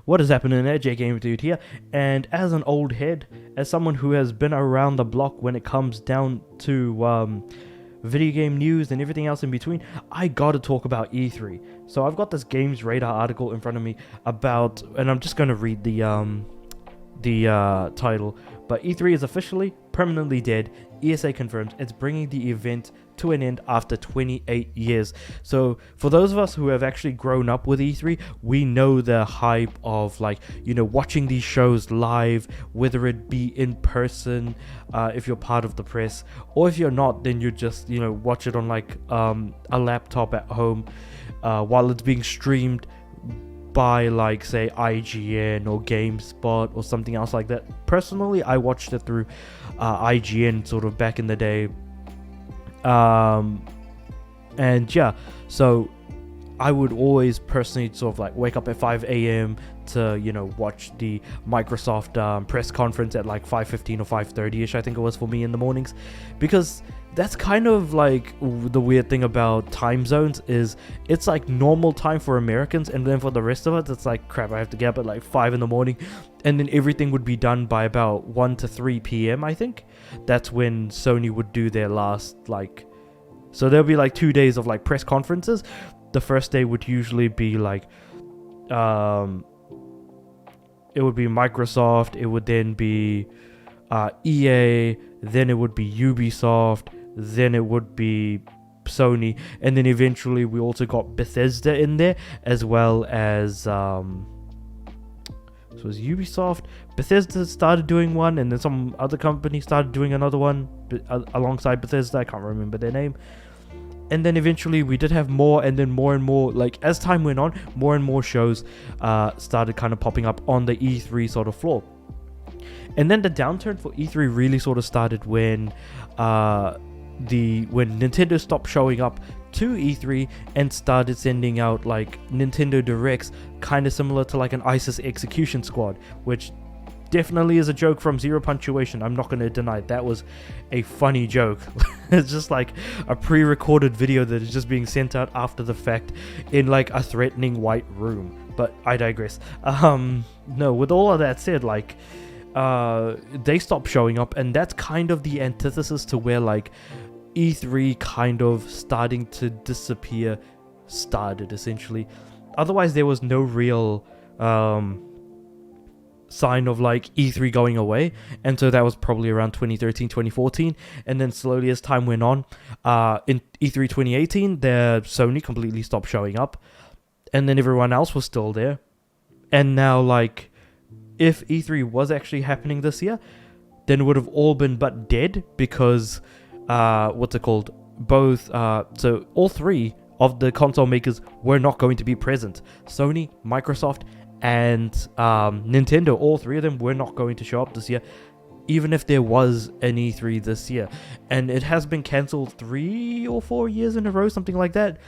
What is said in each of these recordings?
What is happening there? J Gamer Dude here, and as an old head, as someone who has been around the block when it comes down to video game news and everything else in between, I gotta talk about E3. So I've got this Games Radar article in front of me about, and I'm just gonna read the title. But E3 is officially permanently dead. ESA confirms it's bringing the event to an end after 28 years. So for those of us who have actually grown up with E3, we know the hype of, like, you know, watching these shows live, whether it be in person, if you're part of the press, or if you're not, then you just, you know, watch it on like a laptop at home while it's being streamed by, like, say IGN or GameSpot or something else like that. Personally, I watched it through IGN sort of back in the day. And yeah, so I would always personally sort of like wake up at 5 a.m. to, you know, watch the Microsoft press conference at like 5:15 or 5:30ish, I think it was for me in the mornings, because that's kind of like the weird thing about time zones is it's like normal time for Americans, and then for the rest of us it's like, crap, I have to get up at like 5 in the morning, and then everything would be done by about 1 to 3 p.m. I think that's when Sony would do their last, like, so there'll be like 2 days of like press conferences. The first day would usually be like it would be Microsoft, it would then be EA, then it would be Ubisoft, then it would be Sony, and then eventually we also got Bethesda in there, as well as so it was Ubisoft, Bethesda started doing one, and then some other company started doing another one alongside Bethesda. I can't remember their name. And then eventually we did have more, and then more and more, like, as time went on, more and more shows started kind of popping up on the E3 sort of floor. And then the downturn for E3 really sort of started when Nintendo stopped showing up to E3 and started sending out like Nintendo Directs, kind of similar to like an ISIS execution squad, which definitely is a joke from Zero Punctuation. I'm not going to deny it. That was a funny joke. It's just like a pre-recorded video that is just being sent out after the fact in like a threatening white room. But I digress. No, with all of that said, like, they stopped showing up, and that's kind of the antithesis to where like E3 kind of starting to disappear started, essentially. Otherwise there was no real sign of like E3 going away, and so that was probably around 2013 2014, and then slowly as time went on, in E3 2018 Sony completely stopped showing up, and then everyone else was still there. And now, like, if E3 was actually happening this year, then it would have all been but dead, because both so all three of the console makers were not going to be present. Sony, Microsoft, and Nintendo, all three of them were not going to show up this year, even if there was an E3 this year. And it has been cancelled 3 or 4 years in a row, something like that.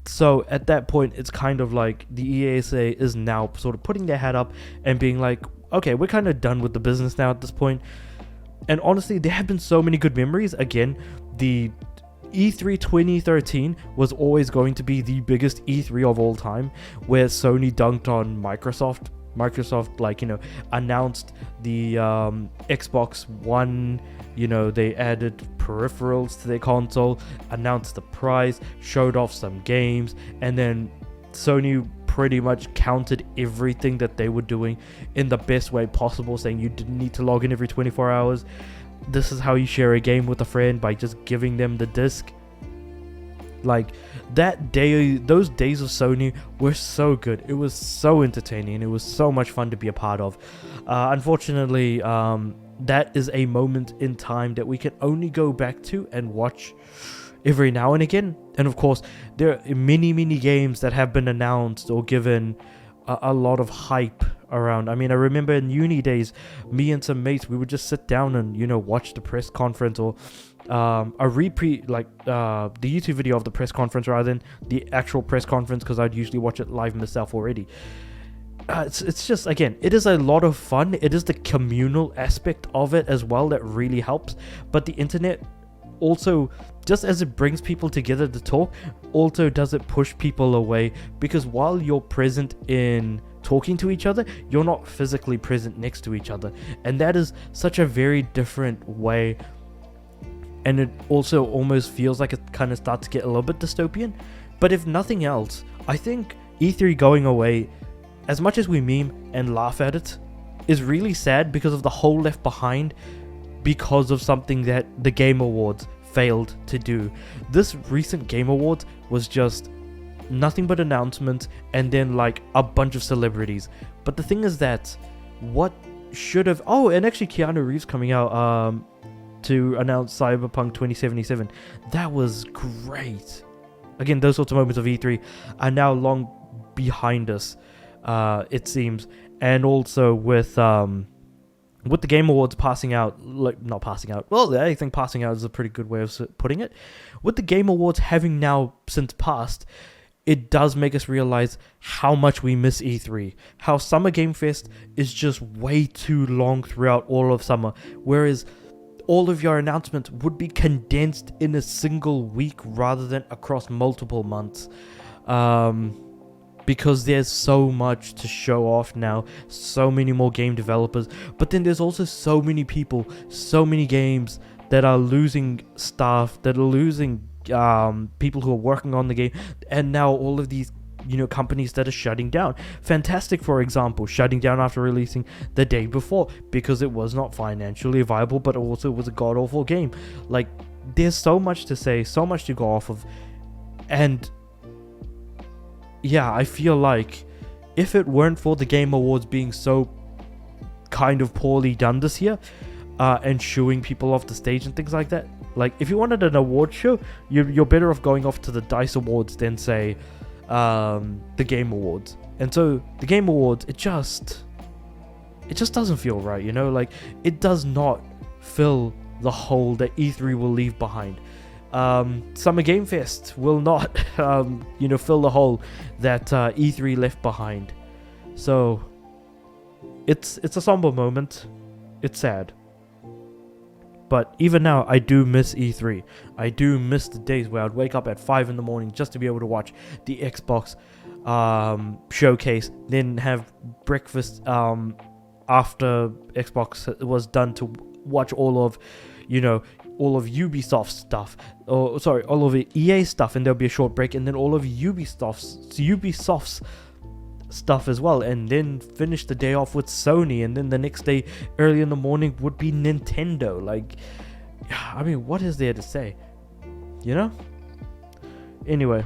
So at that point, it's kind of like the ESA is now sort of putting their hat up and being like, okay, we're kind of done with the business now at this point. And honestly, there have been so many good memories. Again, the E3 2013 was always going to be the biggest E3 of all time, where Sony dunked on Microsoft. Microsoft, like, you know, announced the Xbox One, you know, they added peripherals to their console, announced the price, showed off some games, and then Sony pretty much countered everything that they were doing in the best way possible, saying you didn't need to log in every 24 hours. This is how you share a game with a friend, by just giving them the disc. Like, that day, those days of Sony were so good. It was so entertaining. It was so much fun to be a part of. Unfortunately, that is a moment in time that we can only go back to and watch every now and again. And of course, there are many games that have been announced or given a lot of hype around. I mean, I remember in uni days, me and some mates, we would just sit down and, you know, watch the press conference, or a repeat, like the YouTube video of the press conference rather than the actual press conference, because I'd usually watch it live myself already. It's just, again, it is a lot of fun. It is the communal aspect of it as well that really helps. But the internet also, just as it brings people together to talk, also does it push people away, because while you're present in talking to each other, you're not physically present next to each other. And that is such a very different way. And it also almost feels like it kind of starts to get a little bit dystopian. But if nothing else, I think E3 going away, as much as we meme and laugh at it, is really sad because of the hole left behind because of something that the Game Awards failed to do. This recent Game Awards was just nothing but announcements and then like a bunch of celebrities. But the thing is that what should have... Oh, and actually Keanu Reeves coming out to announce Cyberpunk 2077. That was great. Again, those sorts of moments of E3 are now long behind us, it seems. And also with the Game Awards passing out, like, not passing out, well, I think passing out is a pretty good way of putting it. With the Game Awards having now since passed, it does make us realize how much we miss E3. How Summer Game Fest is just way too long throughout all of summer, whereas all of your announcements would be condensed in a single week rather than across multiple months. Because there's so much to show off now, so many more game developers, but then there's also so many people, so many games that are losing staff, that are losing people who are working on the game, and now all of these companies that are shutting down. Fantastic, for example, shutting down after releasing the day before because it was not financially viable, but also was a god-awful game. Like, there's so much to say, so much to go off of, and yeah, I feel like if it weren't for the Game Awards being so kind of poorly done this year, and shooing people off the stage and things like that, like, if you wanted an award show, you're better off going off to the DICE Awards than, say, the Game Awards. And so the Game Awards, it just doesn't feel right, like, it does not fill the hole that E3 will leave behind. Summer Game Fest will not fill the hole that E3 left behind. So it's a somber moment. It's sad. But even now, I do miss E3. I do miss the days where I'd wake up at 5 in the morning just to be able to watch the Xbox showcase, then have breakfast after Xbox was done to watch all of Ubisoft stuff, all of the EA stuff, and there'll be a short break, and then all of Ubisoft's stuff as well, and then finish the day off with Sony, and then the next day early in the morning would be Nintendo. Like, I mean, what is there to say, Anyway,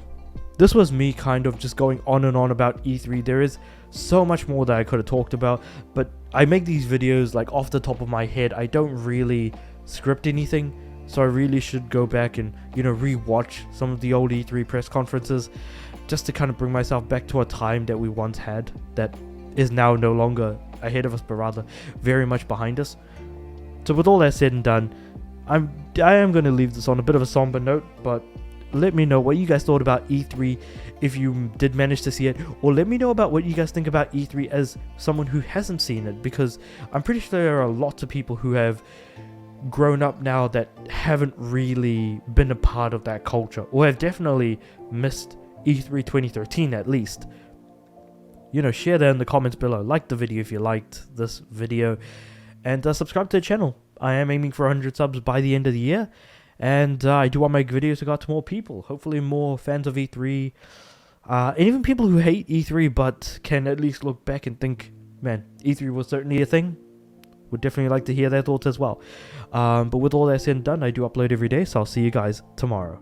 this was me kind of just going on and on about E3. There is so much more that I could have talked about, but I make these videos like off the top of my head. I don't really script anything, so I really should go back and re-watch some of the old E3 press conferences just to kind of bring myself back to a time that we once had that is now no longer ahead of us, but rather very much behind us. So with all that said and done, I am going to leave this on a bit of a somber note, but let me know what you guys thought about E3 if you did manage to see it, or let me know about what you guys think about E3 as someone who hasn't seen it, because I'm pretty sure there are lots of people who have grown up now that haven't really been a part of that culture, or have definitely missed E3 2013 at least. Share that in the comments below. Like the video if you liked this video, and subscribe to the channel. I am aiming for 100 subs by the end of the year, and I do want my videos to go out to more people, hopefully more fans of E3, and even people who hate E3 but can at least look back and think, man, E3 was certainly a thing. Would definitely like to hear their thoughts as well. But with all that said and done, I do upload every day, so I'll see you guys tomorrow.